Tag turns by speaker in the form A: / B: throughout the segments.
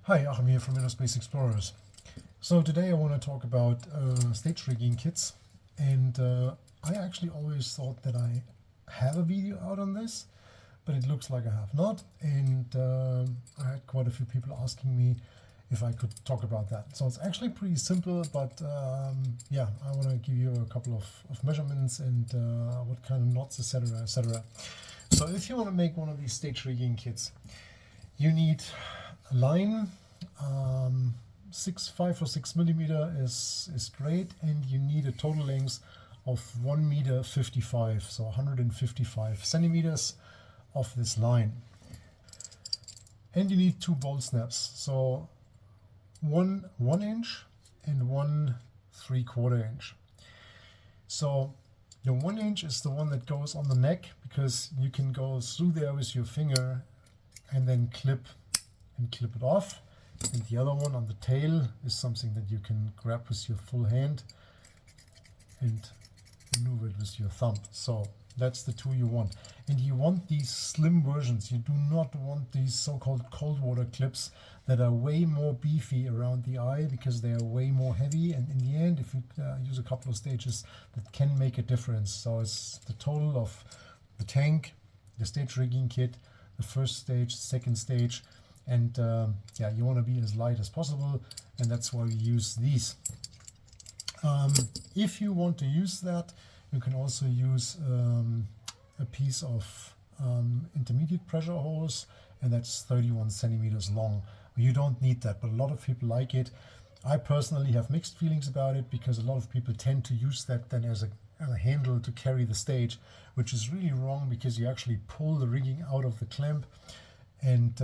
A: Hi, Achim here from InnerSpace Explorers. So today I want to talk about stage rigging kits, and I actually always thought that I have a video out on this, but it looks like I have not, and I had quite a few people asking me if I could talk about that. So it's actually pretty simple, but yeah, I want to give you a couple of measurements and what kind of knots, etc., etc. So if you want to make one of these stage rigging kits, you need a line. 5 or 6 millimeter is great, and you need a total length of 1.55 meters, so 155 centimeters of this line. And you need 2 bolt snaps, so one 1 inch and one 3/4 inch. So the 1 inch is the one that goes on the neck, because you can go through there with your finger and then clip it off. And the other one on the tail is something that you can grab with your full hand and maneuver it with your thumb. So that's the 2 you want. And you want these slim versions. You do not want these so-called cold water clips that are way more beefy around the eye, because they are way more heavy. And in the end, if you use a couple of stages, that can make a difference. So it's the total of the tank, the stage rigging kit, the first stage, second stage, and yeah, you want to be as light as possible, and that's why we use these. If you want to use that, you can also use a piece of intermediate pressure hose, and that's 31 centimeters long. You don't need that, but a lot of people like it. I personally have mixed feelings about it, because a lot of people tend to use that then as a handle to carry the stage, which is really wrong, because you actually pull the rigging out of the clamp, and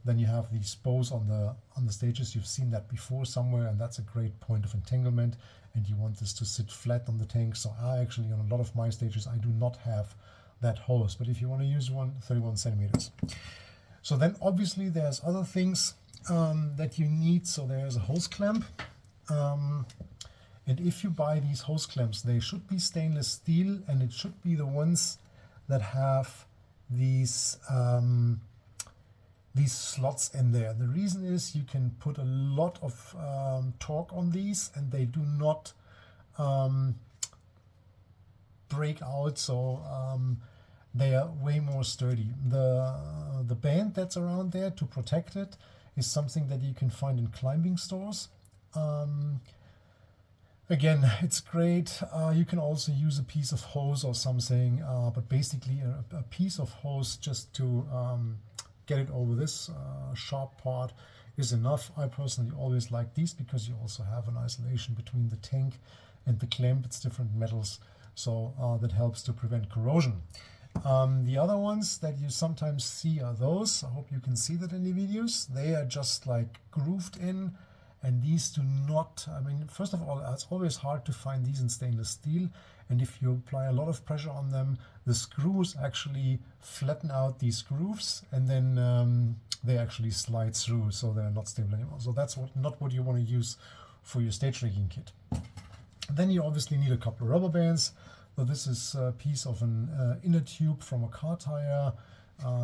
A: then you have these bows on the stages. You've seen that before somewhere, and that's a great point of entanglement, and you want this to sit flat on the tank. So I actually, on a lot of my stages, I do not have that hose, but if you want to use one, 31 centimeters. So then obviously there's other things that you need. So there's a hose clamp, and if you buy these hose clamps, they should be stainless steel, and it should be the ones that have these slots in there. The reason is you can put a lot of torque on these, and they do not break out, so they are way more sturdy. The band that's around there to protect it is something that you can find in climbing stores. Again, it's great. You can also use a piece of hose or something, but basically a piece of hose just to get it over this sharp part is enough. I personally always like these, because you also have an isolation between the tank and the clamp. It's different metals, so that helps to prevent corrosion. The other ones that you sometimes see are those. I hope you can see that in the videos. They are just like grooved in, and these do not, I mean, first of all, it's always hard to find these in stainless steel, and if you apply a lot of pressure on them, the screws actually flatten out these grooves, and then they actually slide through, so they're not stable anymore. So that's not what you want to use for your stage rigging kit. Then you obviously need a couple of rubber bands. So this is a piece of an inner tube from a car tire.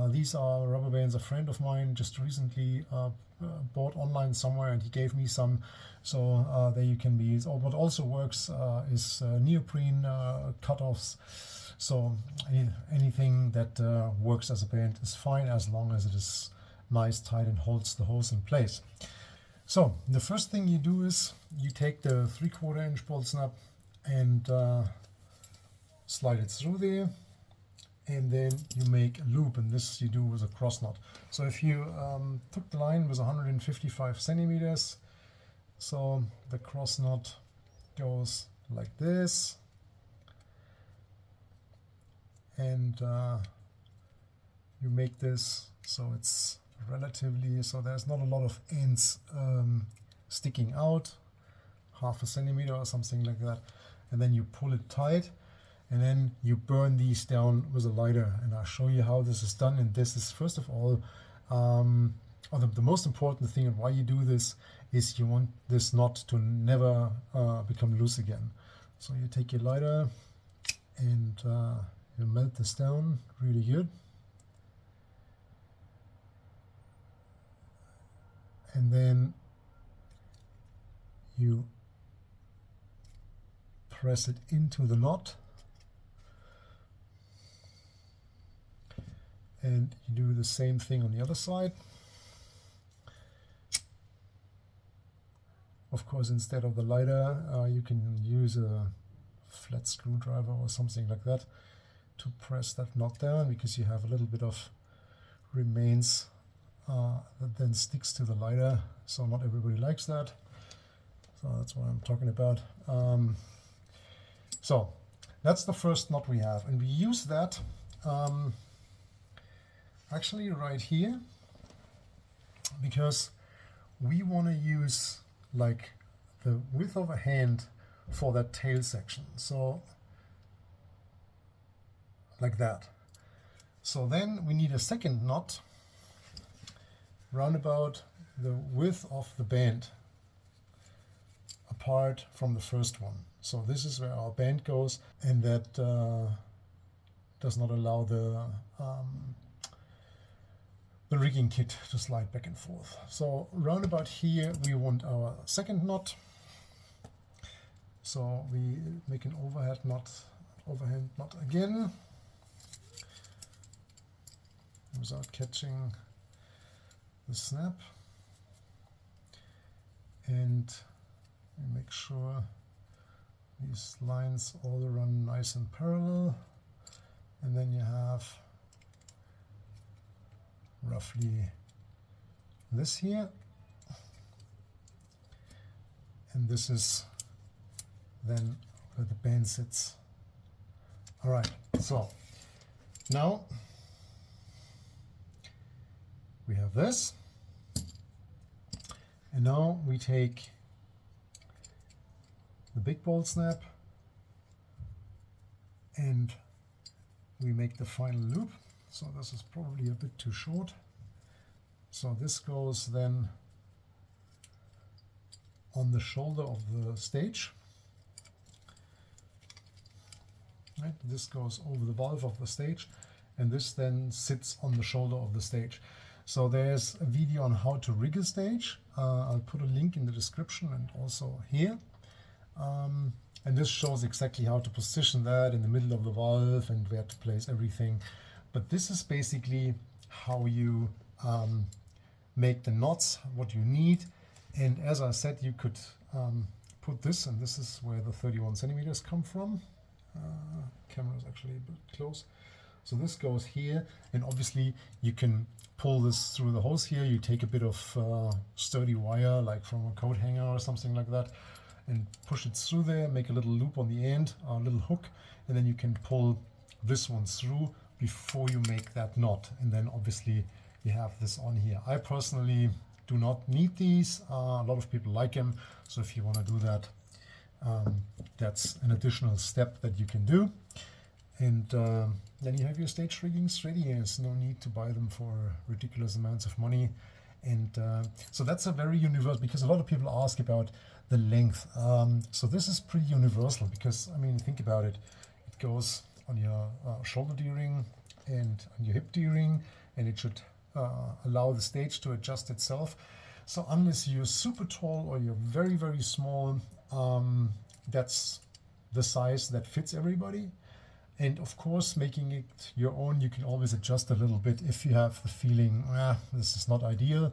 A: These are rubber bands a friend of mine just recently bought online somewhere, and he gave me some. So there you can be. What also works is neoprene cutoffs. So anything that works as a band is fine, as long as it is nice, tight, and holds the hose in place. So the first thing you do is you take the 3/4 inch bolt snap and slide it through there, and then you make a loop, and this you do with a cross knot. So if you took the line with 155 centimeters, so the cross knot goes like this, and you make this so it's relatively, so there's not a lot of ends sticking out, 1/2 centimeter or something like that, and then you pull it tight, and then you burn these down with a lighter. And I'll show you how this is done. And this is, first of all, the most important thing, and why you do this, is you want this knot to never become loose again. So you take your lighter and you melt this down really good. and then you press it into the knot, and you do the same thing on the other side. Of course, instead of the lighter, you can use a flat screwdriver or something like that to press that knot down, because you have a little bit of remains that then sticks to the lighter. So not everybody likes that. So that's what I'm talking about. So that's the first knot we have, and we use that actually right here, because we want to use like the width of a hand for that tail section. So like that. So then we need a second knot round about the width of the band apart from the first one. So this is where our band goes, and that does not allow the rigging kit to slide back and forth. So round about here we want our second knot. So we make an overhand knot again, without catching the snap, and we make sure these lines all run nice and parallel, and then you have roughly this here, and this is then where the band sits. All right, so now we have this, and now we take the big bolt snap and we make the final loop. So this is probably a bit too short. So this goes then on the shoulder of the stage. Right? This goes over the valve of the stage, and this then sits on the shoulder of the stage. So there's a video on how to rig a stage. I'll put a link in the description and also here. And this shows exactly how to position that in the middle of the valve and where to place everything. But this is basically how you make the knots, what you need. And as I said, you could put this, and this is where the 31 centimeters come from. Camera is actually a bit close. So this goes here, and obviously you can pull this through the hose here. You take a bit of sturdy wire, like from a coat hanger or something like that, and push it through there, make a little loop on the end, a little hook, and then you can pull this one through before you make that knot. And then obviously you have this on here. I personally do not need these. A lot of people like them, so if you want to do that, that's an additional step that you can do. And then you have your stage riggings ready. There's no need to buy them for ridiculous amounts of money. And so that's a very universal, because a lot of people ask about the length. So this is pretty universal, because I mean, think about it. It goes on your shoulder D-ring and on your hip D-ring, and it should allow the stage to adjust itself. So unless you're super tall or you're very, very small, that's the size that fits everybody. And of course, making it your own, you can always adjust a little bit. If you have the feeling, this is not ideal,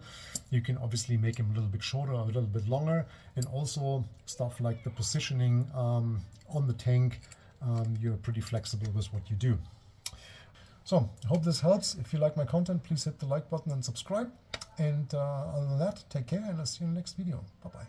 A: you can obviously make them a little bit shorter or a little bit longer. And also stuff like the positioning on the tank, you're pretty flexible with what you do. So I hope this helps. If you like my content, please hit the like button and subscribe. And other than that, take care, and I'll see you in the next video. Bye-bye.